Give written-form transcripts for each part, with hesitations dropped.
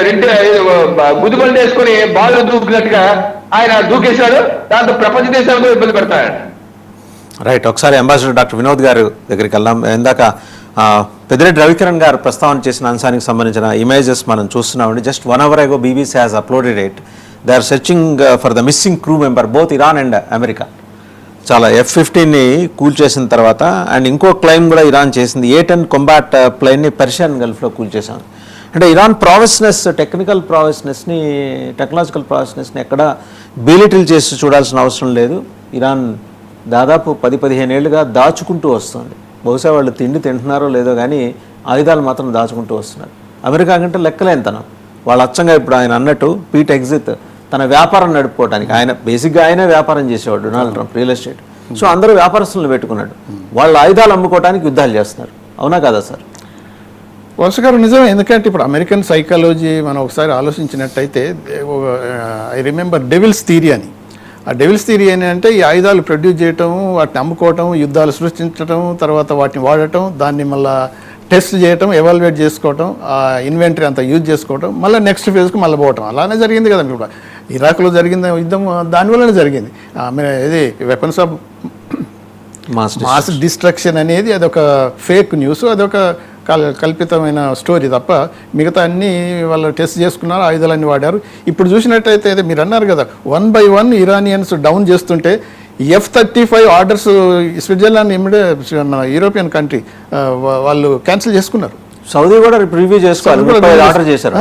రెండు గుదిబండి వేసుకుని బాల్ దూకినట్టుగా ఆయన దూకేశాడు. దాంతో ప్రపంచ దేశాలు కూడా ఇబ్బంది పెడతాడు. రైట్, ఒకసారి అంబాసిడర్ డాక్టర్ వినోద్ గారు దగ్గరికి వెళ్దాం. ఇందాక పెద్దిరెడ్డి రవికిరణ్ గారు ప్రస్తావన చేసిన అంశానికి సంబంధించిన ఇమేజెస్ మనం చూస్తున్నామండి. Just 1 hour ago BBC has uploaded it. They are searching for the missing crew member, both Iran and America. చాలా F-15ని కూల్ చేసిన తర్వాత అండ్ ఇంకో క్లైమ్ కూడా ఇరాన్ చేసింది, A-10 కాంబాట్ ప్లేన్ని పర్షియన్ గల్ఫ్లో కూల్ చేశాను. అంటే ఇరాన్ ప్రావెస్నెస్, టెక్నికల్ ప్రావెస్నెస్ని, టెక్నాలజికల్ ప్రావెస్నెస్ని ఎక్కడ బీలిటిల్ చేసి చూడాల్సిన అవసరం లేదు. ఇరాన్ దాదాపు 10-15 ఏళ్ళుగా దాచుకుంటూ వస్తుంది. బహుశా వాళ్ళు తిండి తింటున్నారో లేదో కానీ ఆయుధాలు మాత్రం దాచుకుంటూ వస్తున్నారు. అమెరికా కంటే లెక్కలేనితనం. వాళ్ళు అచ్చంగా ఇప్పుడు ఆయన అన్నట్టు పీట్ ఎగ్జిట్ తన వ్యాపారం నడుపుకోవడానికి, ఆయన బేసిక్గా ఆయనే వ్యాపారం చేసేవాడు, Donald Trump real estate. So అందరూ వ్యాపారస్తులను పెట్టుకున్నాడు. వాళ్ళు ఆయుధాలు అమ్ముకోవడానికి యుద్ధాలు చేస్తున్నారు. అవునా కదా సార్? వరుస గారు నిజమే. ఎందుకంటే ఇప్పుడు అమెరికన్ సైకాలజీ మనం ఒకసారి ఆలోచించినట్టయితే, ఐ రిమెంబర్ డెవిల్స్ థియరీ అని. ఆ డెవిల్స్ థియరీ అని అంటే ఈ ఆయుధాలు ప్రొడ్యూస్ చేయటం, వాటిని అమ్ముకోవటం, యుద్ధాలు సృష్టించడం, తర్వాత వాటిని వాడటం, దాన్ని మళ్ళీ టెస్ట్ చేయటం, ఎవాల్యుయేట్ చేసుకోవటం, ఆ ఇన్వెంటరీ అంతా యూజ్ చేసుకోవటం, మళ్ళీ నెక్స్ట్ ఫేజ్కి మళ్ళీ పోవటం. అలానే జరిగింది కదండి. ఇప్పుడు ఇరాక్లో జరిగింది యుద్ధం దానివల్లనే జరిగింది. ఇది వెపన్స్ ఆఫ్ మాస్ డిస్ట్రక్షన్ అనేది అదొక ఫేక్ న్యూస్, అదొక కల్పితమైన స్టోరీ తప్ప మిగతా అన్నీ వాళ్ళు టెస్ట్ చేసుకున్నారు, ఆయుధాలన్నీ వాడారు. ఇప్పుడు చూసినట్టయితే మీరు అన్నారు కదా, 1 by 1 ఇరానియన్స్ డౌన్ చేస్తుంటే F-35 ఆర్డర్స్ స్విట్జర్లాండ్ మన యూరోపియన్ కంట్రీ వాళ్ళు క్యాన్సిల్ చేసుకున్నారు. సౌదీ కూడా రివ్యూ చేసుకోవాలి, ఆర్డర్ చేశారు.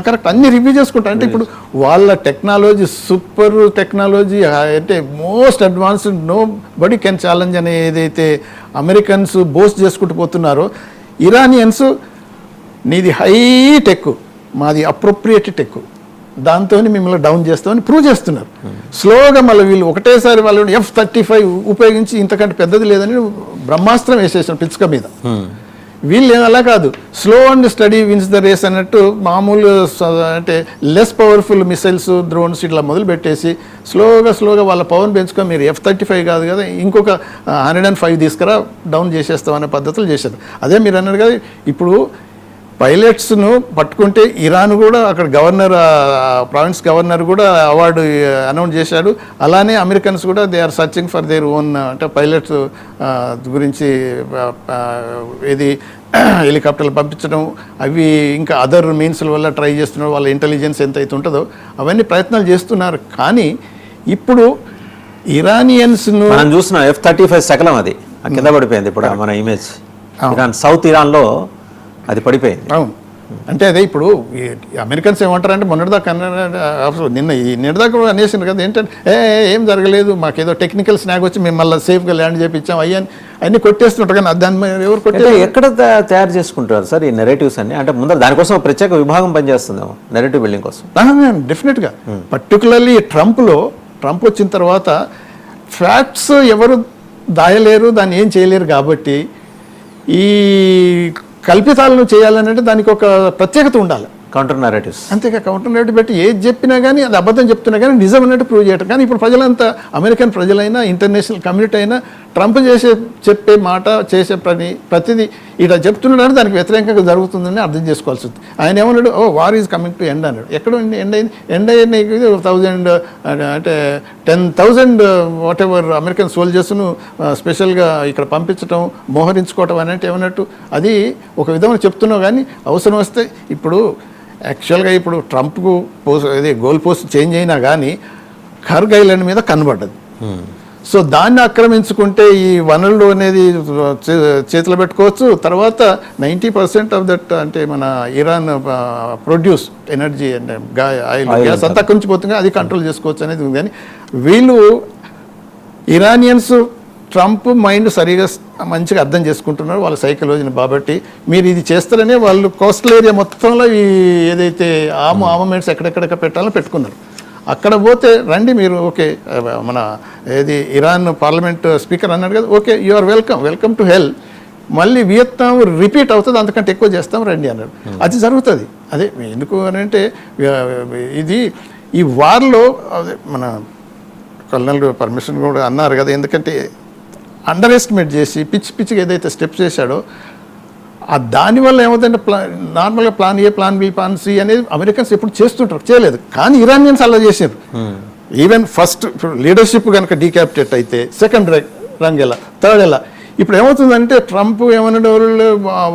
కరెక్ట్, అన్ని రివ్యూ చేసుకుంటారు. అంటే ఇప్పుడు వాళ్ళ టెక్నాలజీ సూపర్ టెక్నాలజీ, అంటే most advanced, nobody can challenge అనే ఏదైతే అమెరికన్స్ బోస్ట్ చేసుకుంటూ పోతున్నారో, ఇరానియన్స్ నీది హై టెక్, మాది అప్రోప్రియేట్ టెక్, దాంతో మిమ్మల్ని డౌన్ చేస్తామని ప్రూవ్ చేస్తున్నారు. స్లోగా మళ్ళీ వీళ్ళు ఒకటేసారి వాళ్ళు F-35 ఉపయోగించి ఇంతకంటే పెద్దది లేదని బ్రహ్మాస్త్రం వేసేసారు పిచ్చుక మీద. వీళ్ళు అలా కాదు, slow and steady wins the race అన్నట్టు మామూలు అంటే లెస్ పవర్ఫుల్ మిసైల్స్, డ్రోన్స్ ఇట్లా మొదలు పెట్టేసి స్లోగా వాళ్ళ పవర్ని పెంచుకొని మీరు F-35 కాదు కదా ఇంకొక 105 తీసుకురా డౌన్ చేసేస్తామనే పద్ధతులు చేశారు. అదే మీరు అన్నారు కదా, ఇప్పుడు పైలట్స్ను పట్టుకుంటే ఇరాన్ కూడా అక్కడ గవర్నర్, ప్రావిన్స్ గవర్నర్ కూడా అవార్డు అనౌన్స్ చేశాడు. అలానే అమెరికన్స్ కూడా they are searching for their own, అంటే పైలట్స్ గురించి ఇది హెలికాప్టర్లు పంపించడం, అవి ఇంకా అదర్ మీన్స్ల వల్ల ట్రై చేస్తున్నారు. వాళ్ళ ఇంటెలిజెన్స్ ఎంత అయితే ఉంటుందో అవన్నీ ప్రయత్నాలు చేస్తున్నారు. కానీ ఇప్పుడు ఇరానియన్స్ను మనం చూసిన F-35 శకలం అది కింద పడిపోయింది. ఇప్పుడు మన ఇమేజ్ ఇరాన్, సౌత్ ఇరాన్లో అది పడిపోయింది. అవును, అంటే అదే ఇప్పుడు అమెరికన్స్ ఏమంటారంటే మొన్నటిదాకా నిన్నటిదాకా కూడా అనేసింది కదా, ఏంటంటే ఏం జరగలేదు, మాకేదో టెక్నికల్ స్నాగ్ వచ్చి మేము మళ్ళీ సేఫ్గా ల్యాండ్ చేయించాం అన్నీ కొట్టేస్తుంటారు. కానీ దాన్ని ఎవరు కొట్టే ఎక్కడ తయారు చేసుకుంటారు సార్ ఈ నెరేటివ్స్ అన్ని? అంటే ముందర దానికోసం ప్రత్యేక విభాగం పనిచేస్తుందేమో నెరేటివ్ బిల్డింగ్ కోసం. డెఫినెట్గా, పర్టికులర్లీ ట్రంప్ వచ్చిన తర్వాత ఫ్యాక్ట్స్ ఎవరు దాయలేరు, దాన్ని ఏం చేయలేరు. కాబట్టి ఈ కల్పితాలను చేయాలనంటే దానికి ఒక ప్రత్యేకత ఉండాలి, కౌంటర్ నెరేటివ్స్. అంతేగా కౌంటర్ నెరేటివ్ పెట్టి ఏది చెప్పినా కానీ అది అబద్ధం చెప్తున్నా కానీ నిజం అన్నట్టు ప్రూవ్ చేయటం. కానీ ఇప్పుడు ప్రజలంతా, అమెరికన్ ప్రజలైనా ఇంటర్నేషనల్ కమ్యూనిటీ అయినా, ట్రంప్ చెప్పే మాట, చేసే ప్రతిదీ ఇలా చెప్తున్నాడని దానికి వ్యతిరేకంగా జరుగుతుందని అర్థం చేసుకోవాల్సి ఉంది. ఆయన ఏమన్నాడు, war is coming to end అన్నాడు. ఎక్కడ ఎండ్ అయ్యింది 1000 అంటే 10,000 వాట్ ఎవర్ అమెరికన్ సోల్జర్స్ను స్పెషల్గా ఇక్కడ పంపించడం, మోహరించుకోవటం అనేది ఏమన్నట్టు, అది ఒక విధంగా చెప్తున్నావు. కానీ అవసరం వస్తే ఇప్పుడు యాక్చువల్గా ఇప్పుడు ట్రంప్కు గోల్ పోస్ట్ చేంజ్ అయినా కానీ ఖర్గ్ ఐలాండ్ మీద కనబడ్డది. సో దాన్ని ఆక్రమించుకుంటే ఈ వనరులు అనేది చేతిలో పెట్టుకోవచ్చు. తర్వాత 90% ఆఫ్ దట్ అంటే మన ఇరాన్ ప్రొడ్యూస్ ఎనర్జీ అంటే ఆయిల్, గ్యాస్ అంతా అక్కడి నుంచి పోతుంది, అది కంట్రోల్ చేసుకోవచ్చు అనేది ఉంది. కానీ వీళ్ళు ఇరానియన్స్ ట్రంప్ మైండ్ సరిగా మంచిగా అర్థం చేసుకుంటున్నారు, వాళ్ళ సైకాలజీని. కాబట్టి మీరు ఇది చేస్తారనే వాళ్ళు కోస్టల్ ఏరియా మొత్తంలో ఈ ఏదైతే ఆర్మమెంట్స్ ఎక్కడెక్కడ పెట్టాలో పెట్టుకున్నారు. అక్కడ పోతే రండి మీరు, ఓకే మన ఏది ఇరాన్ పార్లమెంట్ స్పీకర్ అన్నాడు కదా, okay you are welcome to hell, మళ్ళీ వియత్నాం రిపీట్ అవుతుంది, అంతకంటే ఎక్కువ చేస్తాం రండి అన్నాడు. అది జరుగుతుంది. అదే ఎందుకు అని అంటే ఇది ఈ వార్లో అదే మన కల్నల్ పర్మిషన్ కూడా అన్నారు కదా, ఎందుకంటే అండర్ ఎస్టిమేట్ చేసి పిచ్చిగా ఏదైతే స్టెప్స్ చేశాడో దానివల్ల ఏమవుతుందంటే నార్మల్గా plan A, plan B, plan C అనేది అమెరికన్స్ ఎప్పుడు చేస్తుంటారు, చేయలేదు. కానీ ఇరానియన్స్ అలా చేశారు. ఈవెన్ ఫస్ట్ లీడర్షిప్ కనుక డీక్యాపిటేట్ అయితే సెకండ్ రంగ్ ఎలా, థర్డ్ ఎలా. ఇప్పుడు ఏమవుతుందంటే ట్రంప్ ఏమన్నా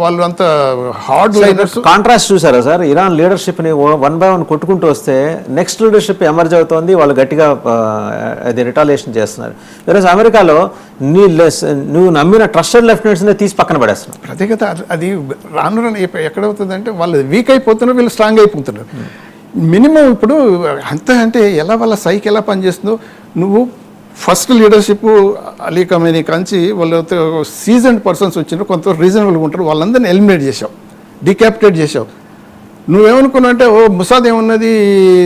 వాళ్ళు అంత హార్డ్ లైనర్స్. కాంట్రాస్ట్ చూసారా సార్, ఇరాన్ లీడర్షిప్ ని 1 by 1 కొట్టుకుంటూ వస్తే నెక్స్ట్ లీడర్షిప్ ఎమర్జ్ అవుతోంది, వాళ్ళు గట్టిగా అది రిటాలియేషన్ చేస్తున్నారు. వేరేస్ అమెరికాలో నువ్వు నమ్మిన ట్రస్టెడ్ లెఫ్టినెంట్స్ తీసి పక్కన పడేస్తున్నారు. అదే కదా, అది రాను రాను ఎక్కడవుతుందంటే వాళ్ళు వీక్ అయిపోతున్నారు, వీళ్ళు స్ట్రాంగ్ అయిపోతున్నారు. మినిమం ఇప్పుడు అంత అంటే ఎలా వాళ్ళ సైకి ఎలా పనిచేస్తుందో, నువ్వు first leadership Ali Khamenei Kanchi వాళ్ళు సీజన్డ్ పర్సన్స్ వచ్చినారు, కొంత రీజనబుల్గా ఉంటారు, వాళ్ళందరినీ ఎలిమినేట్ చేసావు, డీక్యాపిటేట్ చేసావు. నువ్వేమనుకున్నావు అంటే ముసాద్ ఏమన్నది,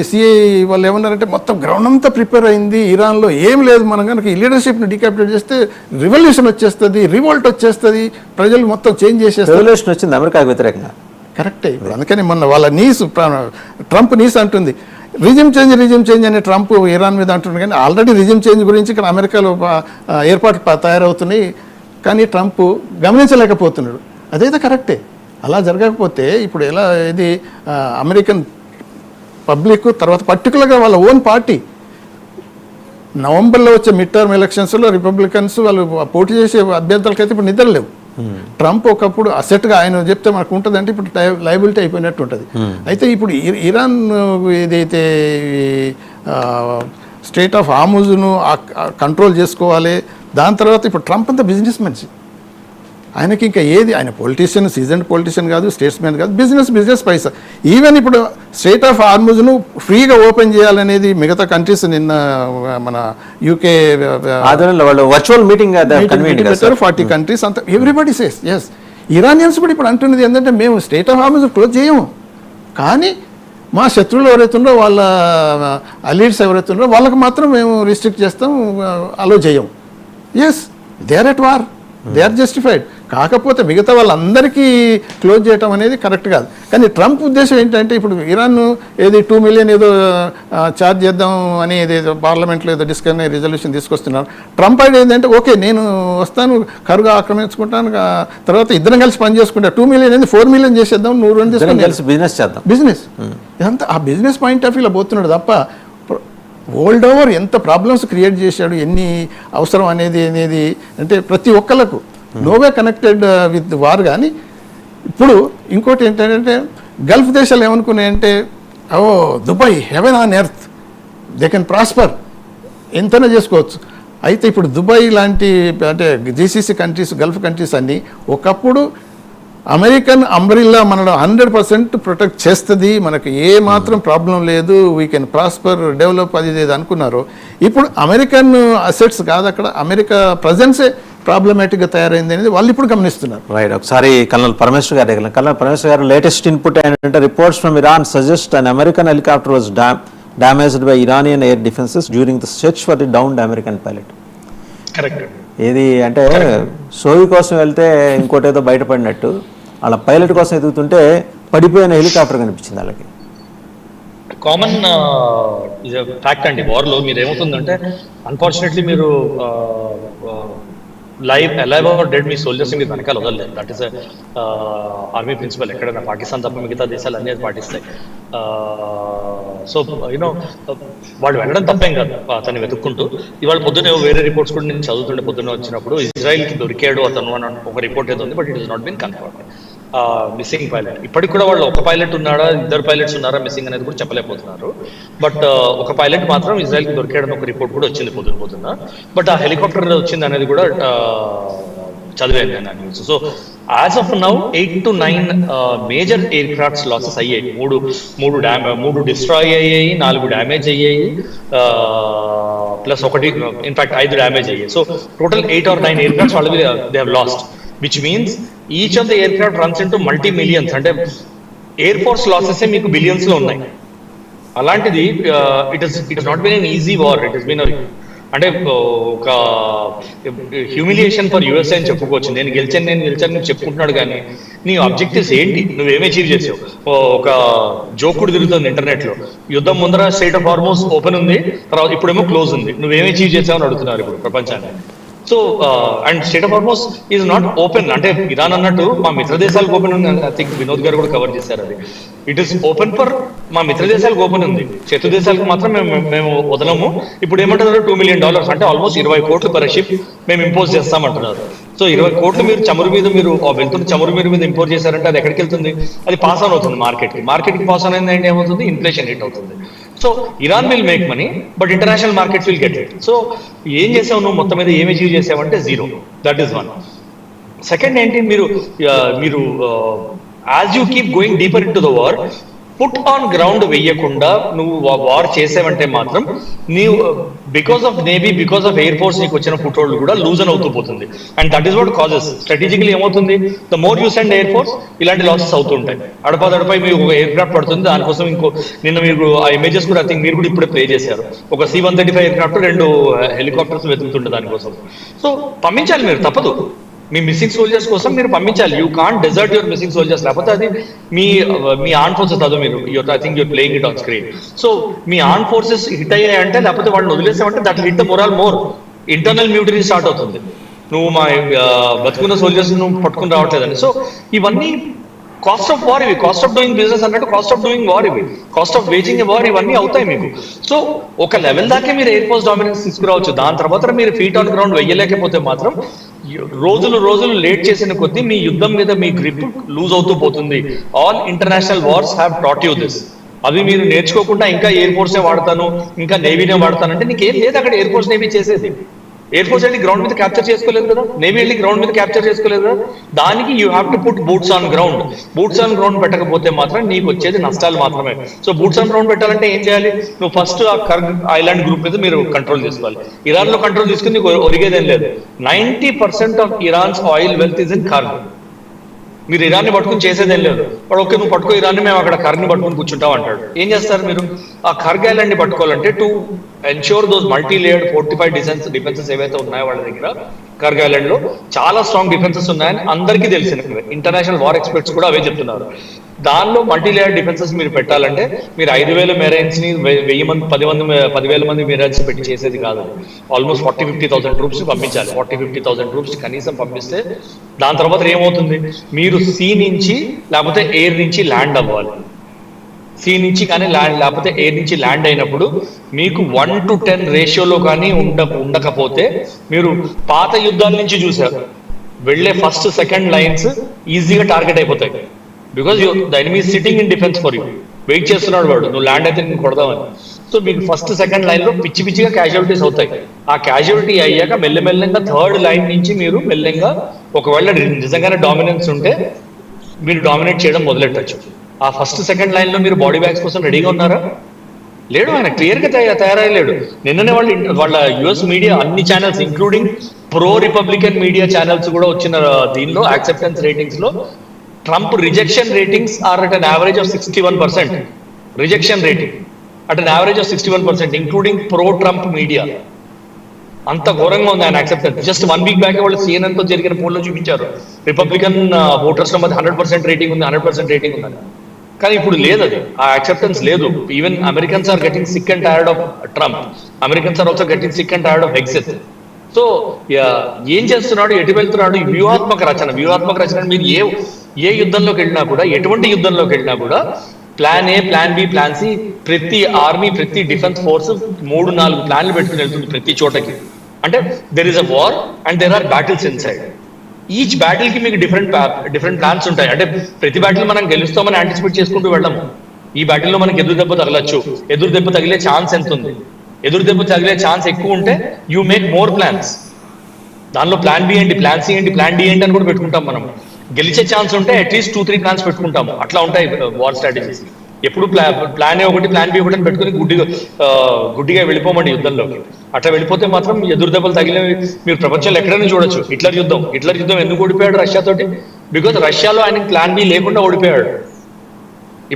సిఐ వాళ్ళు ఏమన్నారంటే మొత్తం గ్రౌండ్ అంతా ప్రిపేర్ అయింది, ఇరాన్లో ఏం లేదు, మనం కనుక ఈ లీడర్షిప్ని డీక్యాపిటేట్ చేస్తే రివల్యూషన్ వచ్చేస్తుంది, రివోల్ట్ వచ్చేస్తుంది, ప్రజలు మొత్తం చేంజ్ చేసేస్తారు. రెవల్యూషన్ వచ్చింది అమెరికాకు వ్యతిరేకంగా. కరెక్టే. ఇప్పుడు అందుకని మొన్న వాళ్ళ ట్రంప్ నీస్ అంటుంది రిజిమ్ చేంజ్ అనే ట్రంప్ ఇరాన్ మీద అంటున్నాడు. కానీ ఆల్రెడీ రిజిమ్ చేంజ్ గురించి ఇక్కడ అమెరికాలో ఏర్పాట్లు తయారవుతున్నాయి, కానీ ట్రంప్ గమనించలేకపోతున్నాడు. అదైతే కరెక్టే. అలా జరగకపోతే ఇప్పుడు ఎలా ఇది అమెరికన్ పబ్లిక్, తర్వాత పర్టికులర్గా వాళ్ళ ఓన్ పార్టీ నవంబర్లో వచ్చే మిడ్ టర్మ్ ఎలక్షన్స్లో రిపబ్లికన్స్ వాళ్ళు పోటీ చేసే అభ్యర్థులకైతే ఇప్పుడు నిద్ర లేవు. ట్రంప్ ఒకప్పుడు అసెట్గా ఆయన చెప్తే మనకు ఉంటుంది అంటే ఇప్పుడు లయబిలిటీ అయిపోయినట్టు ఉంటుంది. అయితే ఇప్పుడు ఇరాన్ ఏదైతే స్టేట్ ఆఫ్ హార్ముజ్ను కంట్రోల్ చేసుకోవాలి. దాని తర్వాత ఇప్పుడు ట్రంప్ అంతా బిజినెస్ మనిషి, ఆయనకి ఇంకా ఏది, ఆయన పొలిటీషియన్, సీజన్డ్ పొలిటీషియన్ కాదు, స్టేట్స్మెన్ కాదు, బిజినెస్ పైసా. ఈవెన్ ఇప్పుడు స్టేట్ ఆఫ్ హార్ముజ్ను ఫ్రీగా ఓపెన్ చేయాలనేది మిగతా కంట్రీస్ నిన్న మన యూకే వర్చువల్ మీటింగ్ 40 కంట్రీస్ అంతా ఎవ్రీబడి సేస్ ఎస్. ఇరానియన్స్ కూడా ఇప్పుడు అంటున్నది ఏంటంటే మేము స్టేట్ ఆఫ్ హార్ముజ్ క్లోజ్ చేయము, కానీ మా శత్రువులు ఎవరైతే ఉన్నారో వాళ్ళ అలీడ్స్ ఎవరైతే ఉన్నారో వాళ్ళకి మాత్రం మేము రిస్ట్రిక్ట్ చేస్తాం, అలో చేయం. Yes, they are at war, they are justified. కాకపోతే మిగతా వాళ్ళందరికీ క్లోజ్ చేయటం అనేది కరెక్ట్ కాదు. కానీ ట్రంప్ ఉద్దేశం ఏంటంటే ఇప్పుడు ఇరాన్ ఏది 2 మిలియన్ ఏదో ఛార్జ్ చేద్దాం అని ఏదో పార్లమెంట్లో ఏదో డిస్కస్ రిజల్యూషన్ తీసుకొస్తున్నారు. ట్రంప్ ఐడియా ఏంటంటే ఓకే నేను వస్తాను, కరుగా ఆక్రమించుకుంటాను, తర్వాత ఇద్దరం కలిసి పని చేసుకుంటా, 2 మిలియన్ ఏంది 4 మిలియన్ చేసేద్దాం, నువ్వు 2 తీసుకొని కలిసి బిజినెస్ చేద్దాం. బిజినెస్ ఇదంతా ఆ బిజినెస్ పాయింట్ ఆఫ్ వ్యూలో పోతున్నాడు తప్ప వరల్డ్ ఓవర్ ఎంత ప్రాబ్లమ్స్ క్రియేట్ చేశాడు, ఎన్ని అవసరం అనేది అంటే ప్రతి ఒక్కళ్ళకు నోవే కనెక్టెడ్ విత్ వార్. కానీ ఇప్పుడు ఇంకోటి ఏంటంటే గల్ఫ్ దేశాలు ఏమనుకున్నాయంటే Dubai heaven on earth, they can prosper, ఎంతైనా చేసుకోవచ్చు. అయితే ఇప్పుడు దుబాయ్ లాంటి అంటే జీసీసీ కంట్రీస్, గల్ఫ్ కంట్రీస్ అన్నీ ఒకప్పుడు అమెరికన్ అంబ్రిల్లా మనలో 100% ప్రొటెక్ట్ చేస్తుంది, మనకు ఏ మాత్రం ప్రాబ్లం లేదు, వీ కెన్ ప్రాస్పర్, డెవలప్, అది ఇది అనుకున్నారు. ఇప్పుడు అమెరికన్ అసెట్స్ కాదు, అక్కడ అమెరికా ప్రజెన్సే ప్రాబ్లమాటిక్గా తయారైంది అనేది వాళ్ళు ఇప్పుడు గమనిస్తున్నారు. రైట్, ఒకసారి కల్నల్ పరమేశ్వర్ గారు దగ్గర. కల్నల్ పరమేశ్వర్ గారు, లేటెస్ట్ ఇన్పుట్ ఏంటంటే reports from Iran suggest an American helicopter was damaged by Iranian air defences during the search for the downed American pilot. Correct. ఏది అంటే సోయి కోసం వెళ్తే ఇంకోటి ఏదో బయటపడినట్టు, వాళ్ళ పైలట్ కోసం ఎదుగుతుంటే పడిపోయిన హెలికాప్టర్ కనిపించింది వాళ్ళకి. కామన్ ఫ్యాక్ట్ అండి వార్లో. మీరు ఏమవుతుందంటే అన్ఫార్చునేట్లీ మీరు లైవ్ ఆర్ డెడ్ మీ సోల్జర్స్ మీరు వెనకాల వదలలేదు. That is army principle. ఎక్కడైనా పాకిస్తాన్ తప్ప మిగతా దేశాలు అన్నీ పాటిస్తాయి. సో యూనో వాళ్ళు వెళ్ళడం తప్పేం కాదు అతన్ని వెతుక్కుంటూ. ఇవాళ పొద్దున్న వేరే రిపోర్ట్స్ కూడా నేను చదువుతుండే పొద్దున్న వచ్చినప్పుడు ఇజ్రాయిల్కి దొరికాడు అతను అని ఒక రిపోర్ట్ ఏదో ఉంది, but it is not been confirmed. Missing pilot ఇప్పటికి కూడా వాళ్ళు ఒక పైలట్ ఉన్నాడా, 2 పైలట్స్ ఉన్నారా మిస్సింగ్ అనేది కూడా చెప్పలేకపోతున్నారు. బట్ ఒక పైలట్ మాత్రం ఇజ్రాయిల్కి దొరికాడని ఒక రిపోర్ట్ కూడా వచ్చింది పొద్దున్న. బట్ ఆ హెలికాప్టర్ వచ్చింది అనేది కూడా చదివాను నేను ఆ news. So as of now 8 to 9 major air crafts losses అయ్యాయి. మూడు డిస్ట్రాయ్ అయ్యాయి, 4 డ్యామేజ్ అయ్యాయి, ప్లస్ ఒకటి ఇన్ఫాక్ట్ 5 డ్యామేజ్ అయ్యాయి. So total 8 or 9 air crafts already they have lost, which means each of the aircraft runs into multi-millions. అంటే air force losses మీకు billions లో ఉన్నాయి. అలాంటిది it is not been an easy war. It is been అంటే ఒక humiliation for USA అని చెప్పుకోవచ్చు. నేను గెలిచాను చెప్పుకుంటున్నాడు, కానీ నీ ఆబ్జెక్టివ్స్ ఏంటి, నువ్వేమే అచీవ్ చేసావు? ఒక జోకుడు తిరుగుతుంది ఇంటర్నెట్ లో, యుద్ధం ముందర స్టేట్ ఆఫ్ హార్మోస్ ఓపెన్ ఉంది, తర్వాత ఇప్పుడేమో క్లోజ్ ఉంది, నువ్వేమే అచీవ్ చేసావు అని అడుగుతున్నారు ఇప్పుడు ప్రపంచాన్ని. So and state of Hormuz is not open. అంటే ఇరాన్ అన్నట్టు మా మిత్ర దేశాలకు ఓపెన్ ఉంది. ఐ థింక్ వినోద్ గారు కూడా కవర్ చేశారు అది. ఇట్ ఈస్ ఓపెన్ ఫర్ మా మిత్ర దేశాలకు ఓపెన్ ఉంది, శత్రు దేశాలకు మాత్రం మేము వదలము. ఇప్పుడు ఏమంటున్నారు, $2 million అంటే ఆల్మోస్ట్ 20 కోట్లు పర్ షిప్ మేము ఇంపోజ్ చేస్తామంటున్నారు. సో 20 కోట్లు మీరు చమురు మీద మీరు వెళ్తున్న చమురు మీద ఇంపోజ్ చేశారంటే అది ఎక్కడికి వెళ్తుంది? అది పాస్ ఆన్ అవుతుంది మార్కెట్కి పాస్ ఆన్ అయింది అంటే ఏమవుతుంది? ఇన్ఫ్లేషన్ హిట్ అవుతుంది. So Iran will make money but international markets will get it. So ఏం చేసావు నువ్వు మొత్తం మీద, ఏమి అచీవ్ చేసావంటే 0. That is 1. సెకండ్ ఏంటి, మీరు as you keep going deeper into the war, put on ground వెయ్యకుండా నువ్వు వార్ చేసావంటే మాత్రం నీవు because of navy, because of air force నీకు వచ్చిన ఫుట్ హోల్డ్ కూడా లూజన్ అవుతూ పోతుంది. And that is what causes. Strategically ఏమవుతుంది, the more you send air force ఇలాంటి లాసెస్ అవుతుంటాయి. అడపదడపై మీకు ఒక ఎయిర్ క్రాఫ్ట్ పడుతుంది, దానికోసం నిన్న మీరు ఆ ఇమేజెస్ కూడా ఐ థింక్ మీరు కూడా ఇప్పుడే ప్లే చేశారు. ఒక C-135 ఎయిర్ క్రాఫ్ట్ 2 హెలికాప్టర్స్ వెతుకుతుంటే దానికోసం. సో పంపించాలి మీరు, తప్పదు. మీ మిస్సింగ్ సోల్జర్స్ కోసం మీరు పంపించాలి. You can't desert your missing soldiers. లేకపోతే అది మీ ఆర్మ్ ఫోర్సెస్ అదో మీరు I think you're playing it on screen. So మీ ఆర్మ్ ఫోర్సెస్ హిట్ అయ్యాయంటే, లేకపోతే వాళ్ళని వదిలేసామంటే that hit the morale more. Internal mutiny start అవుతుంది. నువ్వు మా బతుకున్న సోల్జర్స్ నువ్వు పట్టుకుని రావట్లేదని. సో ఇవన్నీ కాస్ట్ ఆఫ్ వార్, ఇవి కాస్ట్ ఆఫ్ డూయింగ్ బిజినెస్ అన్నట్టు కాస్ట్ ఆఫ్ డూయింగ్ వార్, ఇవి cost of waging a war, ఇవన్నీ అవుతాయి మీకు. సో ఒక లెవెల్ దాకే మీరు ఎయిర్ ఫోర్స్ డామినెన్స్ తీసుకురావచ్చు. దాని తర్వాత మీరు ఫీట్ ఆన్ గ్రౌండ్ వెయ్యలేకపోతే మాత్రం రోజులు లేట్ చేసిన కొద్దీ మీ యుద్ధం మీద మీ గ్రిప్ లూజ్ అవుతూ పోతుంది. All international wars have taught you this. అవి మీరు నేర్చుకోకుండా ఇంకా ఎయిర్ ఫోర్సే వాడతాను, ఇంకా నేవీనే వాడతానంటే నీకేం లేదు అక్కడ ఎయిర్ ఫోర్స్ నేవీ చేసేది. ఎయిర్ ఫోర్స్ వెళ్ళి గ్రౌండ్ మీద క్యాప్చర్ చేసుకోలేదు కదా, నేవీ వెళ్ళి గ్రౌండ్ మీద క్యాప్చర్ చేసుకోలేదు కదా. దానికి you have to put boots on ground. Boots on ground పెట్టకపోతే మాత్రం నీకు వచ్చేది నష్టాలు మాత్రమే. సో బూట్స్ ఆన్ గ్రౌండ్ పెట్టాలంటే ఏం చేయాలి? నువ్వు ఫస్ట్ ఆ కర్గ్ ఐలాండ్ గ్రూప్ మీద మీరు కంట్రోల్ చేసుకోవాలి. ఇరాన్ లో కంట్రోల్ తీసుకుని నీకు ఒరిగేదేం లేదు. 90% of Iran's oil wealth is in Kharg. మీరు ఇరాన్ని పట్టుకుని చేసేదేం లేదు. వాడు ఓకే నువ్వు పట్టుకో ఇరాన్ని, మేము అక్కడ కర్గ్ని పట్టుకుని కూర్చుంటాం అంటాడు. ఏం చేస్తారు మీరు? ఆ కర్గ్ ఐలాండ్ ని పట్టుకోవాలంటే to ensure those multi layered fortified defences ఏవైతే ఉన్నాయో వాళ్ళ దగ్గర కర్గ్ ఐలాండ్ లో చాలా స్ట్రాంగ్ డిఫెన్సెస్ ఉన్నాయని అందరికీ తెలిసినవి. ఇంటర్నేషనల్ వార్ ఎక్స్పర్ట్స్ కూడా అవే చెప్తున్నారు. దానిలో మల్టీ లేయర్ డిఫెన్సెస్ మీరు పెట్టాలంటే మీరు 5,000 మెరైన్స్ ని 10,000 మంది మెరైన్స్ పెట్టి చేసేది కాదు. ఆల్మోస్ట్ 40,000-50,000 ట్రూప్స్ పంపించాలి. 40,000-50,000 ట్రూప్స్ కనీసం పంపిస్తే దాని తర్వాత ఏమవుతుంది? మీరు సీ నుంచి లేకపోతే ఎయిర్ నుంచి ల్యాండ్ అవ్వాలి. సీ నుంచి కానీ ల్యాండ్ లేకపోతే ఎయిర్ నుంచి ల్యాండ్ అయినప్పుడు మీకు 1:10 రేషియోలో కానీ ఉండకపోతే మీరు పాత యుద్ధాల నుంచి చూసారు, వెళ్ళే ఫస్ట్ సెకండ్ లైన్స్ ఈజీగా టార్గెట్ అయిపోతాయి. Because the enemy sitting in defence for you, wait చేస్తున్నాడు వాడు, నువ్వు ల్యాండ్ అయితే నేను కొడదామని. సో మీకు ఫస్ట్ సెకండ్ లైన్ లో పిచ్చిగా క్యాజువాలిటీస్ అవుతాయి. ఆ క్యాజువాలిటీ అయ్యాక మెల్లమెల్లంగా థర్డ్ లైన్ నుంచి మీరు మెల్లగా ఒకవేళ నిజంగానే డామినెన్స్ ఉంటే మీరు డామినేట్ చేయడం మొదలెట్టచ్చు. ఆ ఫస్ట్ సెకండ్ లైన్ లో మీరు బాడీ బ్యాగ్స్ కోసం రెడీగా ఉన్నారా? లేడు, ఆయన క్లియర్ గా తయారయ్యలేడు. నిన్ననే వాళ్ళ యుఎస్ మీడియా అన్ని channels including pro Republican media channels కూడా వచ్చిన దీనిలో యాక్సెప్టెన్స్ రేటింగ్స్ లో Trump rejection ratings are at an average of 61%. Rejection rating at an average of 61%, including pro Trump media. అంత ఘోరంగా ఉంది ఆయన యాక్సెప్టెన్స్. జస్ట్ 1 వీక్ బ్యాక్ వాళ్ళు CNN తో జరిగిన పోల్లో చూపించారు, రిపబ్లికన్ ఓటర్స్ లో 100% రేటింగ్ ఉంది, 100% రేటింగ్ ఉందని. కానీ ఇప్పుడు లేదు, అది ఆ యాక్సెప్టెన్స్ లేదు. Even Americans are getting sick and tired of Trump. Americans are also getting sick and tired of Hegseth. So ఏం చేస్తున్నాడు, ఎటు వెళ్తున్నాడు? వ్యూహాత్మక రచన. మీరు ఏ యుద్ధంలోకి వెళ్ళినా కూడా, ఎటువంటి యుద్ధంలోకి వెళ్ళినా కూడా plan A, plan B, plan C, ప్రతి ఆర్మీ, ప్రతి డిఫెన్స్ ఫోర్స్ 3-4 ప్లాన్లు పెట్టుకుని వెళ్తుంది ప్రతి చోటకి. అంటే there is a war and there are battles inside. Each battle కి మీకు డిఫరెంట్ ప్లాన్స్ ఉంటాయి. అంటే ప్రతి బ్యాటిల్ మనం గెలుస్తామని యాంటిసిపేట్ చేసుకుంటూ వెళ్ళము. ఈ బ్యాటిల్లో మనకి ఎదురు దెబ్బ తగలచ్చు. ఎదురు దెబ్బ తగిలే ఛాన్స్ ఎంత ఉంది? ఎదురు దెబ్బ తగిలే ఛాన్స్ ఎక్కువ ఉంటే యూ మేక్ మోర్ ప్లాన్స్. దానిలో ప్లాన్ బి ఏంటి, ప్లాన్ సి ఏంటి, ప్లాన్ డి ఏంటి అని కూడా పెట్టుకుంటాం మనం. గెలిచే ఛాన్స్ ఉంటే అట్లీస్ట్ 2-3 ప్లాన్స్ పెట్టుకుంటాము. అట్లా ఉంటాయి వార్ స్ట్రాటజీస్. ఎప్పుడు ప్లాన్ ఏ ఒకటి, ప్లాన్ బి ఒకటి అని పెట్టుకుని గుడ్డిగా వెళ్ళిపోమండి యుద్ధంలోకి. అట్లా వెళ్ళిపోతే మాత్రం ఎదురు దెబ్బలు తగిలిన మీరు ప్రపంచంలో ఎక్కడైనా చూడొచ్చు. హిట్లర్ యుద్ధం ఎందుకు ఓడిపోయాడు రష్యాతోటి? బికాజ్ రష్యాలో ఆయనకి ప్లాన్ బి లేకుండా ఓడిపోయాడు.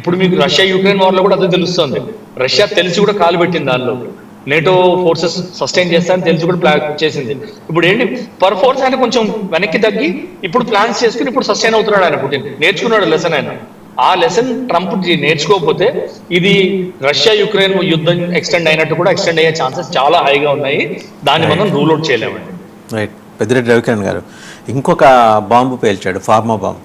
ఇప్పుడు మీకు రష్యా యుక్రెయిన్ వార్ లో కూడా అదే తెలుస్తుంది. రష్యా తెలిసి కూడా కాలు పెట్టింది దానిలో. నేటో ఫోర్సెస్ సస్టైన్ చేస్తారని తెలిసి కూడా ప్లాన్ చేసింది. ఇప్పుడు ఏంటి, పర్ ఫోర్స్ ఆయన కొంచెం వెనక్కి తగ్గి ఇప్పుడు ప్లాన్స్ చేసుకుని ఇప్పుడు సస్టైన్ అవుతున్నాడు. ఆయన పుటిన్ నేర్చుకున్నాడు లెసన్. ఆయన ఆ లెసన్ ట్రంప్ నేర్చుకోకపోతే ఇది రష్యా యుక్రెయిన్ యుద్ధం ఎక్స్టెండ్ అయినట్టు కూడా ఎక్స్టెండ్ అయ్యే ఛాన్సెస్ చాలా హైగా ఉన్నాయి. దాన్ని మనం రూల్ అవుట్ చేయలేమండి. రైట్. పెద్దిరెడ్డి రవికిరణ్ గారు ఇంకొక బాంబు పేల్చాడు, ఫార్మా బాంబు.